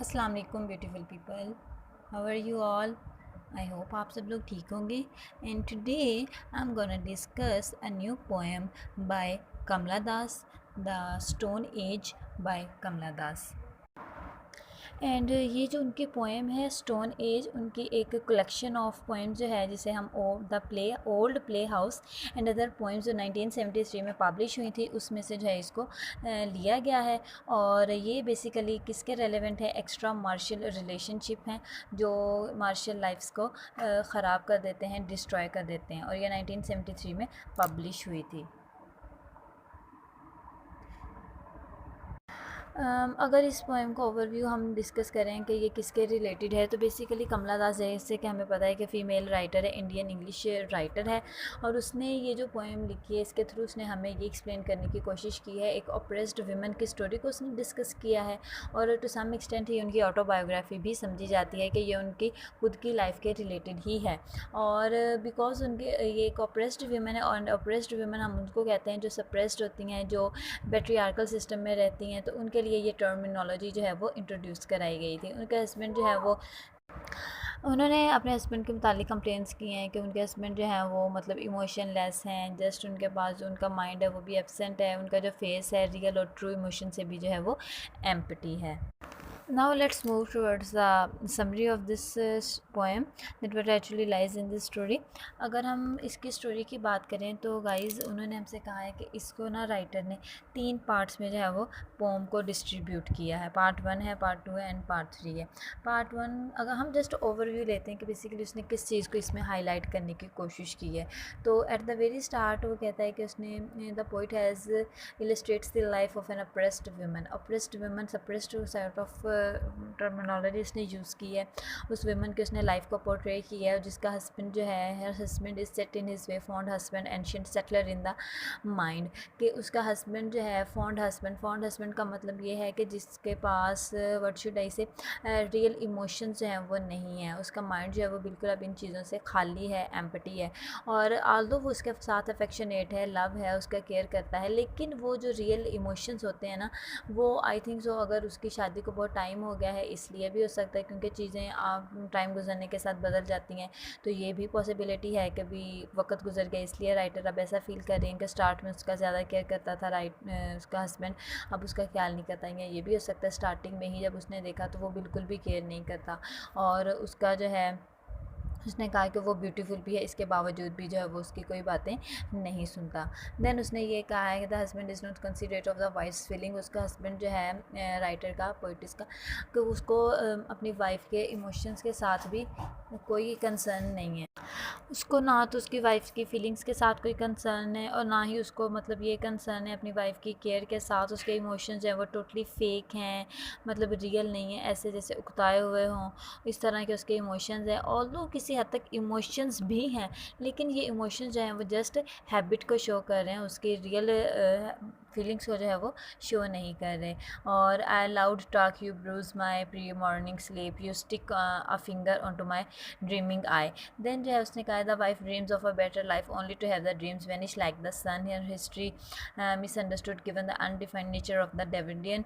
अस्सलाम वालेकुम beautiful people, how are you all. I hope आप सब लोग ठीक होंगे। And today I am gonna discuss a new poem by Kamala Das, the stone age by Kamala Das. And ये जो उनकी पोएम है स्टोन एज, उनकी एक कलेक्शन ऑफ पोएम जो है जिसे हम old play house and other poems जो 1973 में पब्लिश हुई थी उसमें से जो है इसको लिया गया है। और ये बेसिकली किसके रेलेवेंट है, एक्स्ट्रा मार्शल रिलेशनशिप हैं जो मार्शल लाइफ्स को ख़राब कर देते हैं, डिस्ट्रॉय कर देते हैं, और ये 1973 में पब्लिश हुई थी। अगर इस पोएम का ओवरव्यू हम डिस्कस करें कि ये किसके रिलेटेड है, तो बेसिकली कमला दास जैसे कि हमें पता है कि फ़ीमेल राइटर है, इंडियन इंग्लिश राइटर है, और उसने ये जो पोएम लिखी है इसके थ्रू उसने हमें ये एक्सप्लेन करने की कोशिश की है, एक ऑप्रेस्ड वुमेन की स्टोरी को उसने डिस्कस किया है। और टू सम एक्सटेंट ये उनकी ऑटोबायोग्राफी भी समझी जाती है कि ये उनकी खुद की लाइफ के रिलेटेड ही है। और बिकॉज उनके ये एक ऑप्रेस्ड वुमेन है, और ऑप्रेस्ड वुमेन हम उनको कहते हैं जो सप्रेस्ड होती हैं, जो पेट्रियार्कल सिस्टम में रहती हैं, तो उनके लिए ये टर्मिनोलॉजी जो है वो इंट्रोड्यूस कराई गई थी। उनके हस्बैंड जो है वो, उन्होंने अपने हस्बैंड के मुतालिक कंप्लेंट्स की हैं कि उनके हस्बैंड जो हैं वो मतलब इमोशनलेस हैं, जस्ट उनके पास जो उनका माइंड है वो भी एब्सेंट है, उनका जो फेस है रियल और ट्रू इमोशन से भी जो है वो एम्प्टी है। Now let's move towards the summary of this poem, that what actually lies in this story. अगर हम इसकी स्टोरी की बात करें तो गाइज़ उन्होंने हमसे कहा है कि इसको ना राइटर ने 3 पार्ट्स में जो है वो पोम को डिस्ट्रीब्यूट किया है। पार्ट 1 है, पार्ट 2 है एंड पार्ट 3 है। पार्ट 1 अगर हम जस्ट ओवरव्यू लेते हैं कि बेसिकली उसने किस चीज़ को इसमें हाईलाइट करने की कोशिश की है, तो एट द वेरी स्टार्ट वो कहता है कि उसने the poet has illustrates the life of an oppressed woman suppressed sort of terminology उसने यूज़ की है। उस वुमेन की उसने लाइफ को पोर्ट्रे किया है, जिसका हस्बैंड जो है, her husband is set in his way, fond husband ancient settler in the mind, कि उसका हस्बैंड जो है फॉन्ड हस्बैंड का मतलब ये है कि जिसके पास व्हाट शुड आई से रियल इमोशंस जो हैं वो नहीं है, उसका माइंड जो है वो बिल्कुल अब इन चीज़ों से खाली है, एम्पटी है। और आल्दो वो उसके साथ अफेक्शनेट है, लव है, उसका केयर करता है, लेकिन वो जो रियल इमोशंस होते हैं ना, वो आई थिंक सो अगर उसकी शादी को बहुत टाइम हो गया है, इसलिए भी हो सकता है क्योंकि चीज़ें टाइम गुजरने के साथ बदल जाती हैं, तो ये भी पॉसिबिलिटी है कि भी वक्त गुजर गया, इसलिए राइटर अब ऐसा फील कर रही हैं कि स्टार्ट में उसका ज़्यादा केयर करता था उसका हस्बैंड, अब उसका ख्याल नहीं करता है। ये भी हो सकता है स्टार्टिंग में ही जब उसने देखा तो वो बिल्कुल भी केयर नहीं करता, और उसका जो है उसने कहा कि वो ब्यूटीफुल भी है, इसके बावजूद भी जो है वो उसकी कोई बातें नहीं सुनता। देन उसने ये कहा है कि the husband is not considerate of the wife's feeling, उसका हस्बैंड जो है राइटर का, पोइटिस का, कि उसको अपनी वाइफ के इमोशंस के साथ भी कोई कंसर्न नहीं है। उसको ना तो उसकी वाइफ की फीलिंग्स के साथ कोई कंसर्न है, और ना ही उसको मतलब ये कंसर्न है अपनी वाइफ की केयर के साथ। उसके इमोशंस जो है वो टोटली फेक हैं, मतलब रियल नहीं है, ऐसे जैसे उकताए हुए हों, इस तरह के उसके इमोशंस हैं। ऑल्दो किसी हद तक इमोशंस भी हैं, लेकिन ये इमोशंस जो हैं वो जस्ट हैबिट को शो कर रहे हैं, उसके रियल फीलिंग्स को जो है वो शो नहीं कर रहे। और I loud talk you bruise my pre morning sleep, you stick a finger on to my dreaming eye. Then जो है उसने कहा the wife dreams of a better life only to have the dreams vanish like the sun. Here history misunderstood given the undefined nature of the Davidian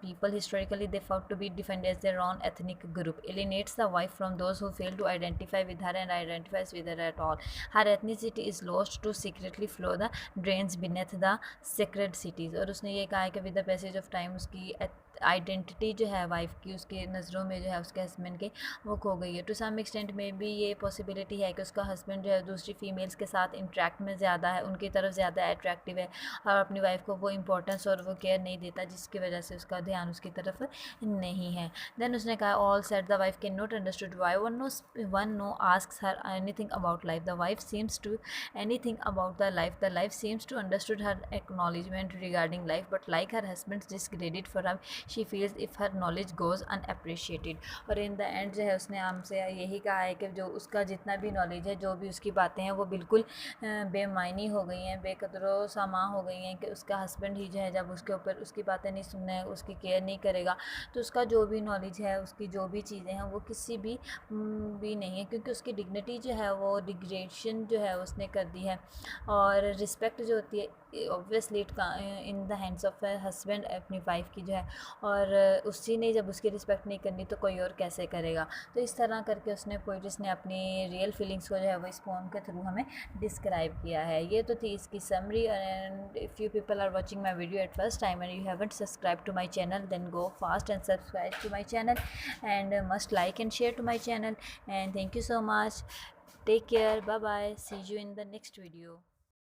people. Historically they fought to be defined as their own ethnic group, alienates the wife from those who fail to identify with her and identifies with her at all. Her ethnicity is lost to secretly flow the drains beneath the sacred cities. और उसने ये कहा है कि with the passage of time उसकी identity जो है wife की, उसके नज़रों में जो है उसके हस्बैंड के, वो खो गई है। टू सम एक्सटेंट में भी ये पॉसिबिलिटी है कि उसका हस्बैंड जो है दूसरी फीमेल्स के साथ इंटरेक्ट में ज़्यादा है, उनकी तरफ ज़्यादा अट्रैक्टिव है, और अपनी वाइफ को वो इंपॉर्टेंस और वो केयर नहीं देता, जिसकी वजह से उसका ध्यान उसकी तरफ नहीं है। देन उसने कहा all set the wife can not understood why one no asks her anything about life, the wife seems to anything about the life seems to understood her acknowledgement regarding life, but like her husband's discredit for her, she feels if her knowledge goes unappreciated. और in the end जो है उसने हमसे यही कहा है कि जो उसका जितना भी नॉलेज है, जो भी उसकी बातें हैं, वो बिल्कुल बेमायनी हो गई हैं, बेकदरो सामा हो गई हैं, कि उसका हस्बैंड ही जो है जब उसके ऊपर उसकी बातें नहीं सुनना है, उसकी केयर नहीं करेगा, तो उसका जो भी नॉलेज है, उसकी जो भी चीज़ें हैं, वो किसी भी नहीं है, क्योंकि उसकी डिग्निटी जो है वो डिग्रेडेशन जो है उसने कर दी है। और रिस्पेक्ट जो होती है obviously in the hands of husband अपनी वाइफ की जो है, और उसी ने जब उसकी रिस्पेक्ट नहीं करनी तो कोई और कैसे करेगा। तो इस तरह करके उसने पोइट्स ने अपनी रियल फीलिंग्स को जो है वो इस पोम के थ्रू हमें डिस्क्राइब किया है। ये तो थी इसकी समरी। And if you people are watching my video at first time and you haven't subscribe to my channel, then go fast and subscribe to my channel, and must like and share to my channel. And thank you so much. Take care. Bye bye. See you in the next video.